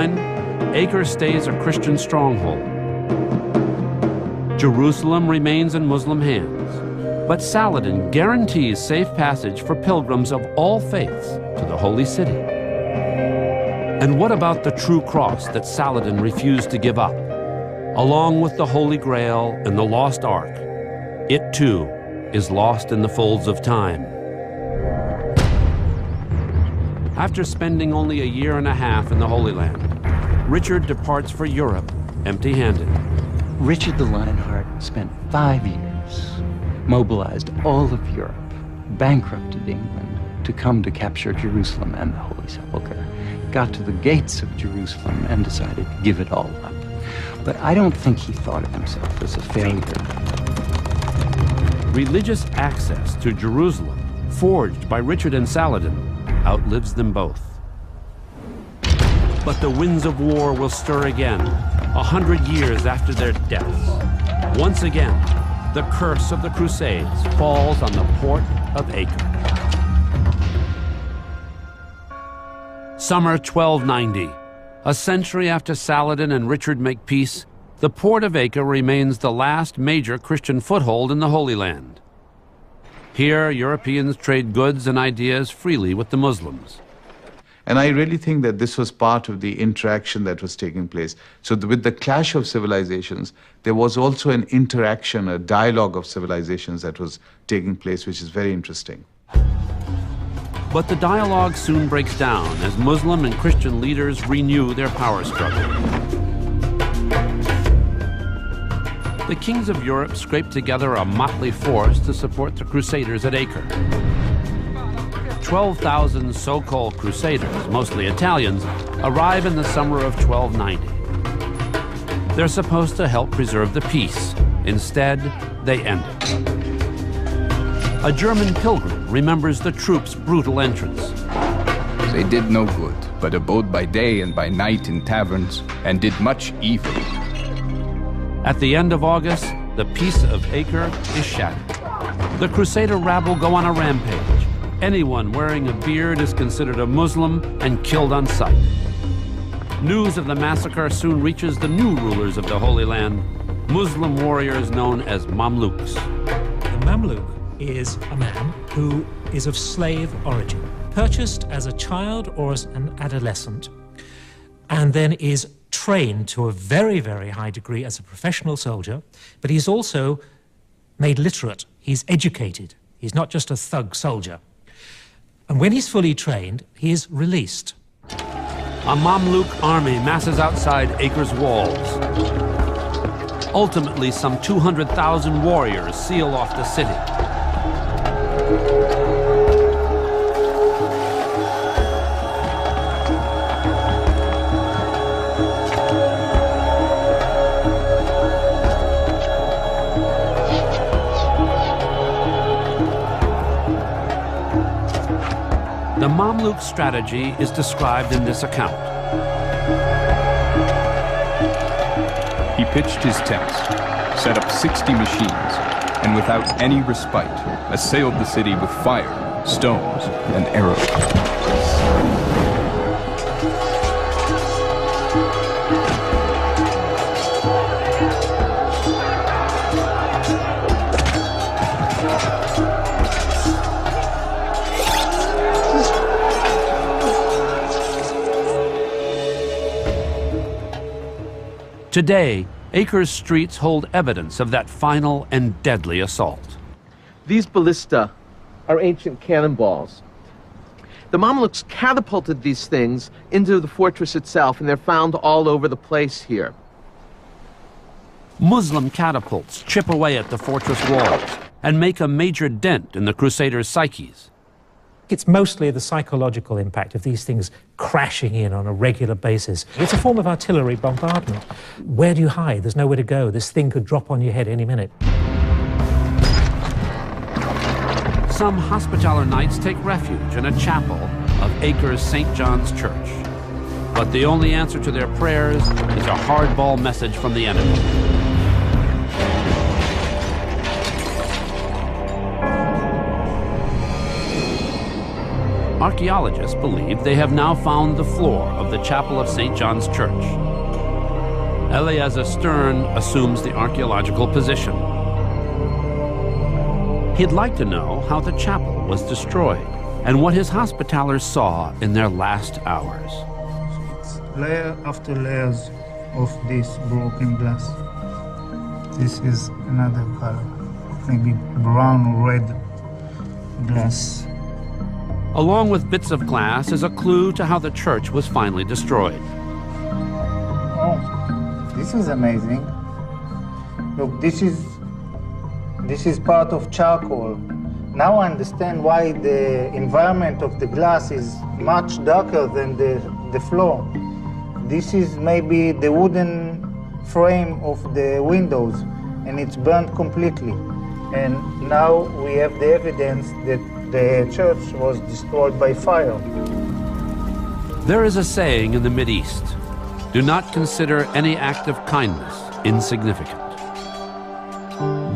Acre stays a Christian stronghold. Jerusalem remains in Muslim hands, but Saladin guarantees safe passage for pilgrims of all faiths to the Holy City. And what about the true cross that Saladin refused to give up? Along with the Holy Grail and the lost Ark, it too is lost in the folds of time. After spending only a year and a half in the Holy Land, Richard departs for Europe empty-handed. Richard the Lionheart spent 5 years, mobilized all of Europe, bankrupted England to come to capture Jerusalem and the Holy Sepulchre, got to the gates of Jerusalem and decided to give it all up. But I don't think he thought of himself as a failure. Religious access to Jerusalem, forged by Richard and Saladin, outlives them both. But the winds of war will stir again, 100 years after their deaths. Once again, the curse of the Crusades falls on the port of Acre. Summer 1290. A century after Saladin and Richard make peace, the port of Acre remains the last major Christian foothold in the Holy Land. Here, Europeans trade goods and ideas freely with the Muslims. And I really think that this was part of the interaction that was taking place. So with the clash of civilizations, there was also an interaction, a dialogue of civilizations that was taking place, which is very interesting. But the dialogue soon breaks down as Muslim and Christian leaders renew their power struggle. The kings of Europe scrape together a motley force to support the Crusaders at Acre. 12,000 so-called Crusaders, mostly Italians, arrive in the summer of 1290. They're supposed to help preserve the peace. Instead, they end it. A German pilgrim remembers the troops' brutal entrance. They did no good, but abode by day and by night in taverns, and did much evil. At the end of August, the peace of Acre is shattered. The Crusader rabble go on a rampage. Anyone wearing a beard is considered a Muslim and killed on sight. News of the massacre soon reaches the new rulers of the Holy Land, Muslim warriors known as Mamluks. The Mamluk is a man who is of slave origin, purchased as a child or as an adolescent, and then is trained to a very, very high degree as a professional soldier, but he's also made literate. He's educated. He's not just a thug soldier. And when he's fully trained, he is released. A Mamluk army masses outside Acre's walls. Ultimately, some 200,000 warriors seal off the city. The Mamluk strategy is described in this account. He pitched his tents, set up 60 machines, and without any respite, assailed the city with fire, stones, and arrows. Today, Acre's streets hold evidence of that final and deadly assault. These ballista are ancient cannonballs. The Mamluks catapulted these things into the fortress itself, and they're found all over the place here. Muslim catapults chip away at the fortress walls and make a major dent in the Crusaders' psyches. It's mostly the psychological impact of these things crashing in on a regular basis. It's a form of artillery bombardment. Where do you hide? There's nowhere to go. This thing could drop on your head any minute. Some Hospitaller Knights take refuge in a chapel of Acre's St. John's Church. But the only answer to their prayers is a hardball message from the enemy. archaeologists believe they have now found the floor of the chapel of St. John's Church. Eliezer Stern assumes the archaeological position. He'd like to know how the chapel was destroyed and what his hospitalers saw in their last hours. It's layer after layers of this broken glass. This is another color, maybe brown or red glass. Along with bits of glass is a clue to how the church was finally destroyed. Oh, this is amazing. Look, this is part of charcoal. Now I understand why the environment of the glass is much darker than the floor. This is maybe the wooden frame of the windows, and it's burnt completely. And now we have the evidence that the church was destroyed by fire. There is a saying in the Mideast, do not consider any act of kindness insignificant.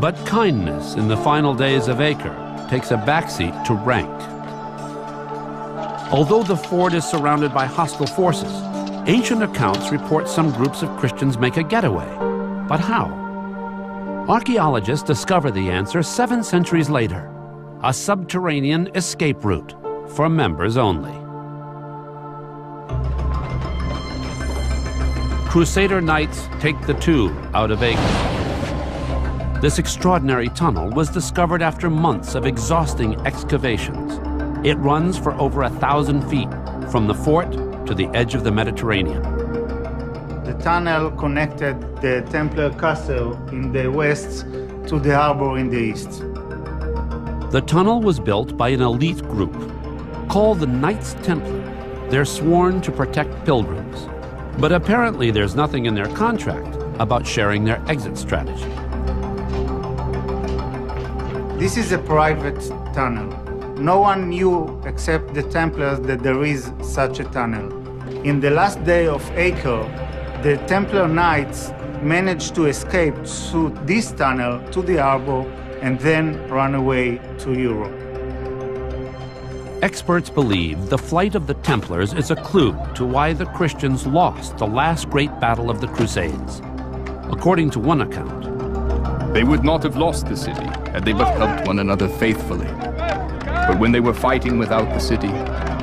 But kindness in the final days of Acre takes a backseat to rank. Although the fort is surrounded by hostile forces, ancient accounts report some groups of Christians make a getaway. But how? Archaeologists discover the answer 7 centuries later, a subterranean escape route for members only. Crusader knights take the tube out of Acre. This extraordinary tunnel was discovered after months of exhausting excavations. It runs for over 1,000 feet from the fort to the edge of the Mediterranean. The tunnel connected the Templar castle in the west to the harbor in the east. The tunnel was built by an elite group called the Knights Templar. They're sworn to protect pilgrims, but apparently there's nothing in their contract about sharing their exit strategy. This is a private tunnel. No one knew except the Templars that there is such a tunnel. In the last day of Acre, the Templar Knights managed to escape through this tunnel to the harbor and then run away to Europe. Experts believe the flight of the Templars is a clue to why the Christians lost the last great battle of the Crusades. According to one account, they would not have lost the city had they but helped one another faithfully. But when they were fighting without the city,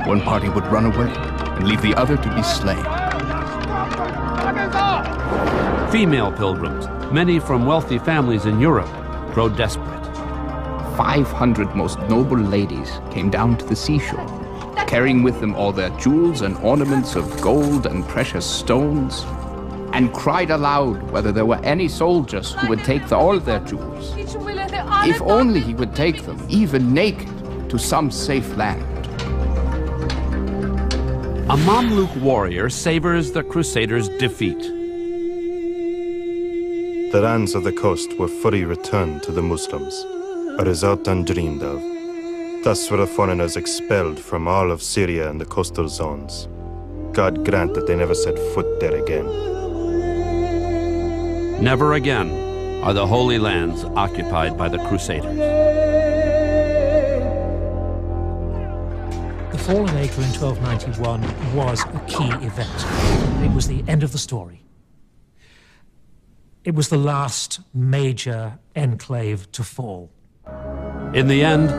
one party would run away and leave the other to be slain. Female pilgrims, many from wealthy families in Europe, grow desperate. 500 most noble ladies came down to the seashore, carrying with them all their jewels and ornaments of gold and precious stones, and cried aloud whether there were any soldiers who would take all their jewels. If only he would take them, even naked, to some safe land. A Mamluk warrior savors the Crusaders' defeat. The lands of the coast were fully returned to the Muslims, a result undreamed of. Thus were the foreigners expelled from all of Syria and the coastal zones. God grant that they never set foot there again. Never again are the Holy Lands occupied by the Crusaders. The fall of Acre in 1291 was a key event. It was the end of the story. It was the last major enclave to fall. In the end,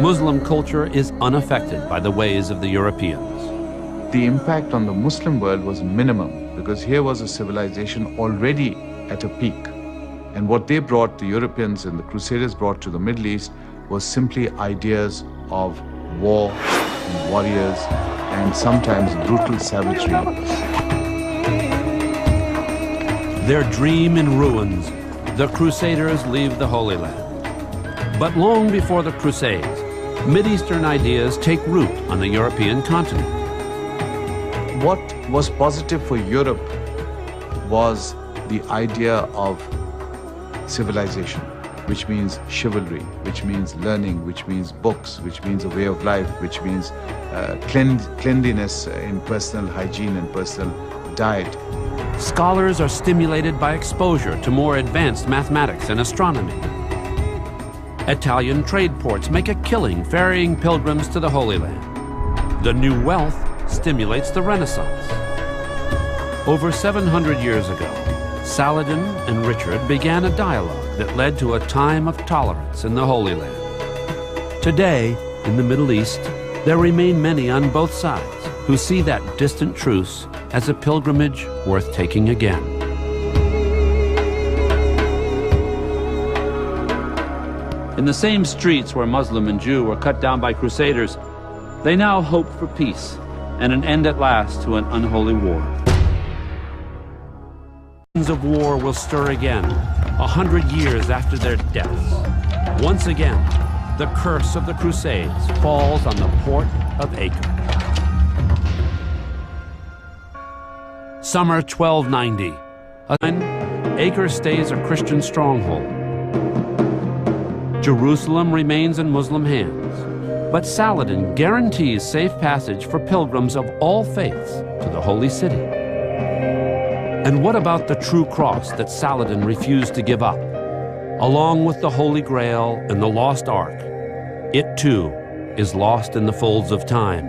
Muslim culture is unaffected by the ways of the Europeans. The impact on the Muslim world was minimum because here was a civilization already at a peak. And what they brought, the Europeans and the Crusaders brought to the Middle East, was simply ideas of war and warriors and sometimes brutal savagery. Their dream in ruins, the Crusaders leave the Holy Land. But long before the Crusades, Mideastern ideas take root on the European continent. What was positive for Europe was the idea of civilization, which means chivalry, which means learning, which means books, which means a way of life, which means cleanliness in personal hygiene and personal diet. Scholars are stimulated by exposure to more advanced mathematics and astronomy. Italian trade ports make a killing ferrying pilgrims to the Holy Land. The new wealth stimulates the Renaissance. Over 700 years ago, Saladin and Richard began a dialogue that led to a time of tolerance in the Holy Land. Today, in the Middle East, there remain many on both sides who see that distant truce as a pilgrimage worth taking again. In the same streets where Muslim and Jew were cut down by crusaders, they now hope for peace and an end at last to an unholy war. Of war will stir again, 100 years after their deaths. Once again, the curse of the Crusades falls on the port of Acre. Summer 1290. Acre stays a Christian stronghold. Jerusalem remains in Muslim hands, but Saladin guarantees safe passage for pilgrims of all faiths to the Holy City. And what about the true cross that Saladin refused to give up? Along with the Holy Grail and the lost Ark, it too is lost in the folds of time.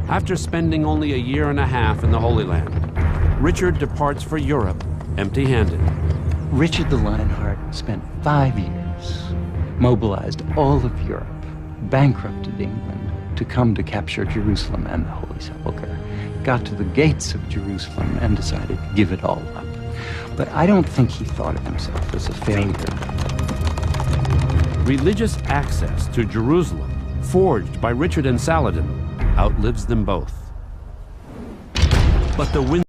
After spending only a year and a half in the Holy Land, Richard departs for Europe empty-handed. Richard the Lionheart spent 5 years, mobilized all of Europe, bankrupted England to come to capture Jerusalem and the Holy Sepulchre, got to the gates of Jerusalem and decided to give it all up. But I don't think he thought of himself as a failure. Religious access to Jerusalem, forged by Richard and Saladin, outlives them both. But the